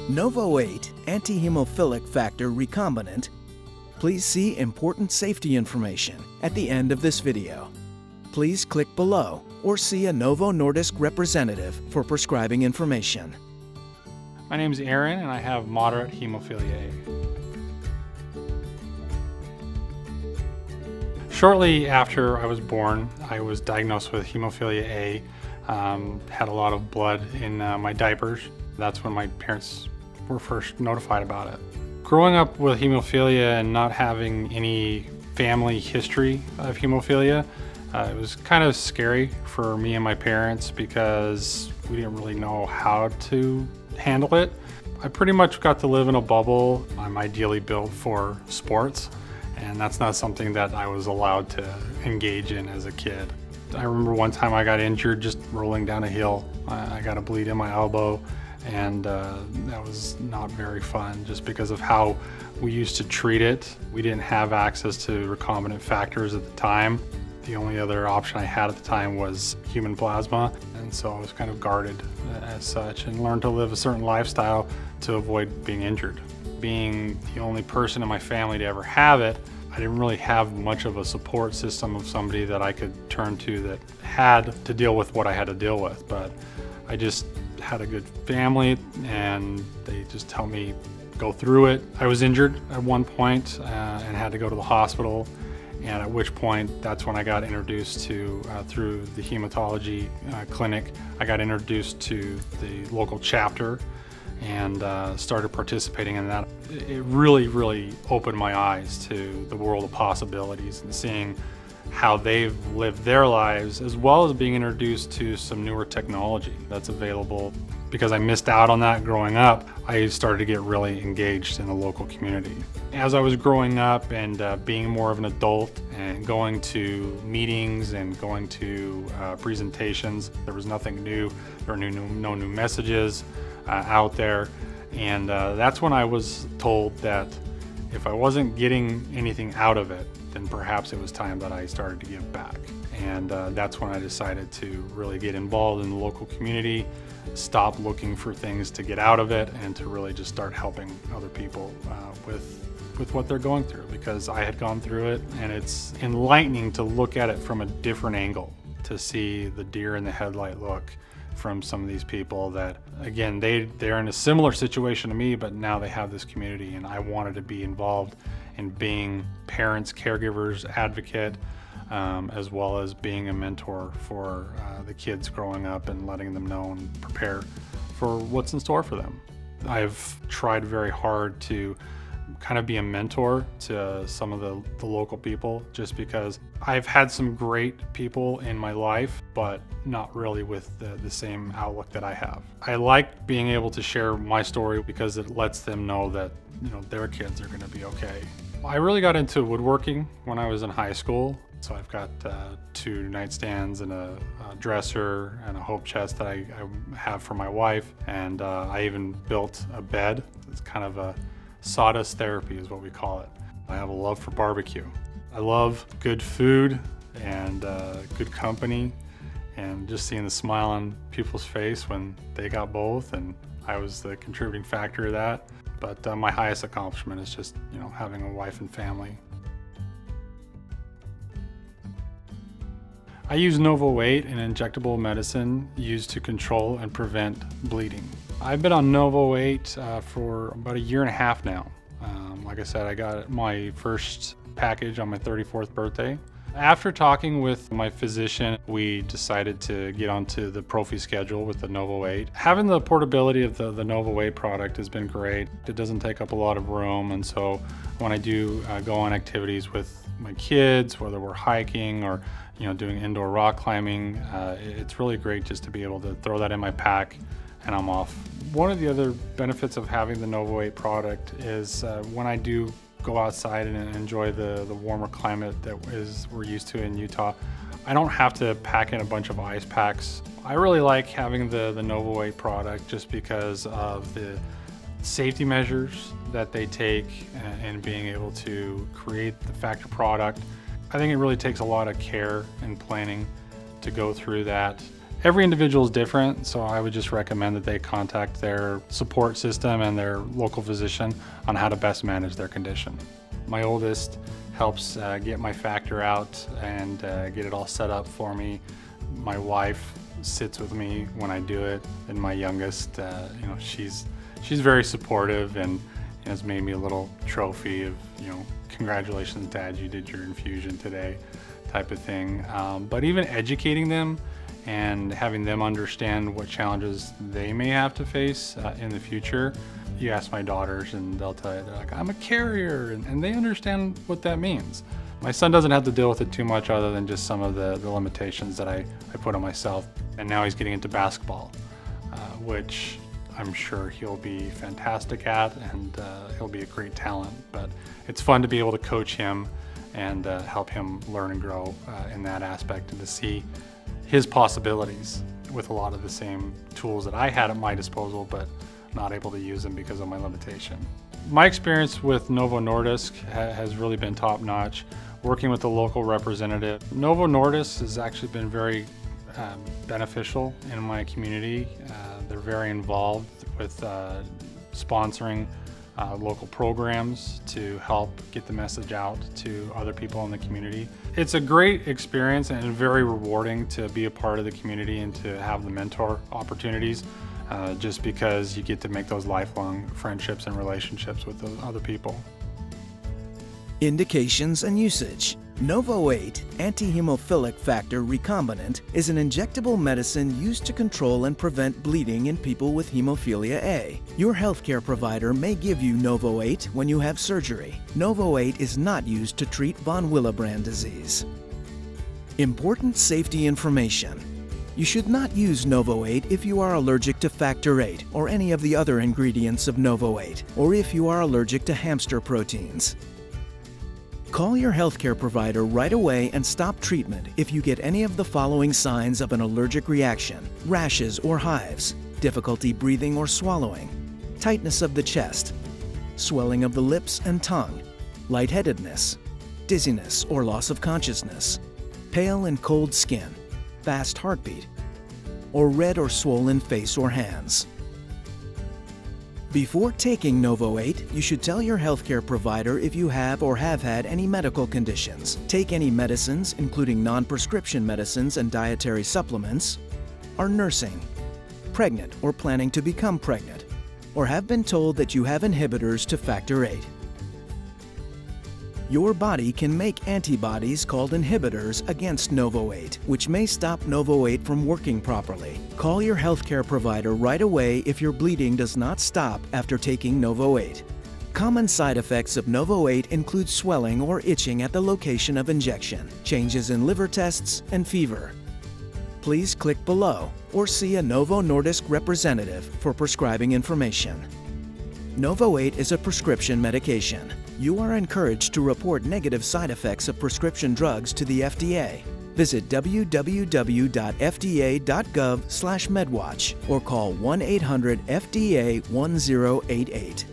Novoeight anti-hemophilic factor recombinant. Please see important safety information at the end of this video. Please click below or see a Novo Nordisk representative for prescribing information. My name is Aaron and I have moderate hemophilia A. Shortly after I was born, I was diagnosed with hemophilia A. Had a lot of blood in my diapers. That's when my parents were first notified about it. Growing up with hemophilia and not having any family history of hemophilia, it was kind of scary for me and my parents because we didn't really know how to handle it. I pretty much got to live in a bubble. I'm ideally built for sports, and that's not something that I was allowed to engage in as a kid. I remember one time I got injured just rolling down a hill. I got a bleed in my elbow, and that was not very fun just because of how we used to treat it. We didn't have access to recombinant factors at the time. The only other option I had at the time was human plasma, and so I was kind of guarded as such and learned to live a certain lifestyle to avoid being injured. Being the only person in my family to ever have it, I didn't really have much of a support system of somebody that I could turn to that had to deal with what I had to deal with. But I just had a good family and they just helped me go through it. I was injured at one point and had to go to the hospital, and at which point that's when I got introduced to, through the hematology clinic, I got introduced to the local chapter and started participating in that. It really opened my eyes to the world of possibilities and seeing how they've lived their lives, as well as being introduced to some newer technology that's available. Because I missed out on that growing up, I started to get really engaged in the local community. As I was growing up and being more of an adult and going to meetings and going to presentations, there was nothing new. There were no new messages out there. And that's when I was told that if I wasn't getting anything out of it, then perhaps it was time that I started to give back. And that's when I decided to really get involved in the local community, stop looking for things to get out of it, and to really just start helping other people with what they're going through, because I had gone through it, and it's enlightening to look at it from a different angle, to see the deer in the headlight look from some of these people that, again, they're in a similar situation to me, but now they have this community, and I wanted to be involved in being parents, caregivers, advocate, as well as being a mentor for the kids growing up and letting them know and prepare for what's in store for them. I've tried very hard to kind of be a mentor to some of the local people, just because I've had some great people in my life, but not really with the same outlook that I have. I like being able to share my story because it lets them know that, you know, their kids are going to be okay. I really got into woodworking when I was in high school. So I've got 2 nightstands and a dresser and a hope chest that I have for my wife. And I even built a bed. It's kind of a sawdust therapy is what we call it. I have a love for barbecue. I love good food and good company, and just seeing the smile on people's face when they got both, and I was the contributing factor to that. But my highest accomplishment is just, you know, having a wife and family. I use Novoeight, an injectable medicine used to control and prevent bleeding. I've been on Novoeight for about 1.5 years now. Like I said, I got my first package on my 34th birthday. After talking with my physician, we decided to get onto the prophy schedule with the Novoeight. Having the portability of the Novoeight product has been great. It doesn't take up a lot of room, and so when I do go on activities with my kids, whether we're hiking or, you know, doing indoor rock climbing, it's really great just to be able to throw that in my pack and I'm off. One of the other benefits of having the Novoeight product is when I do go outside and enjoy the warmer climate that we're used to in Utah, I don't have to pack in a bunch of ice packs. I really like having the Novoeight product just because of the safety measures that they take and being able to create the factor product. I think it really takes a lot of care and planning to go through that Every individual is different, so I would just recommend that they contact their support system and their local physician on how to best manage their condition. My oldest helps get my factor out and get it all set up for me. My wife sits with me when I do it, and my youngest, she's very supportive and has made me a little trophy of, congratulations, Dad, you did your infusion today, type of thing. But even educating them and having them understand what challenges they may have to face in the future. You ask my daughters and they'll tell you, they're like, I'm a carrier, and they understand what that means. My son doesn't have to deal with it too much other than just some of the limitations that I put on myself. And now he's getting into basketball, which I'm sure he'll be fantastic at, and he'll be a great talent. But it's fun to be able to coach him and help him learn and grow in that aspect, and to see his possibilities with a lot of the same tools that I had at my disposal, but not able to use them because of my limitation. My experience with Novo Nordisk has really been top-notch. Working with the local representative, Novo Nordisk has actually been very beneficial in my community. They're very involved with sponsoring local programs to help get the message out to other people in the community. It's a great experience and very rewarding to be a part of the community and to have the mentor opportunities, just because you get to make those lifelong friendships and relationships with those other people. Indications and usage. Novoeight antihemophilic factor recombinant is an injectable medicine used to control and prevent bleeding in people with hemophilia A. Your healthcare provider may give you Novoeight when you have surgery. Novoeight is not used to treat von Willebrand disease. Important safety information. You should not use Novoeight if you are allergic to factor VIII or any of the other ingredients of Novoeight, or if you are allergic to hamster proteins. Call your healthcare provider right away and stop treatment if you get any of the following signs of an allergic reaction: rashes or hives, difficulty breathing or swallowing, tightness of the chest, swelling of the lips and tongue, lightheadedness, dizziness or loss of consciousness, pale and cold skin, fast heartbeat, or red or swollen face or hands. Before taking Novoeight, you should tell your healthcare provider if you have or have had any medical conditions, take any medicines, including non-prescription medicines and dietary supplements, are nursing, pregnant or planning to become pregnant, or have been told that you have inhibitors to factor VIII. Your body can make antibodies called inhibitors against Novoeight, which may stop Novoeight from working properly. Call your healthcare provider right away if your bleeding does not stop after taking Novoeight. Common side effects of Novoeight include swelling or itching at the location of injection, changes in liver tests, and fever. Please click below or see a Novo Nordisk representative for prescribing information. Novoeight is a prescription medication. You are encouraged to report negative side effects of prescription drugs to the FDA. Visit www.fda.gov/medwatch or call 1-800-FDA-1088.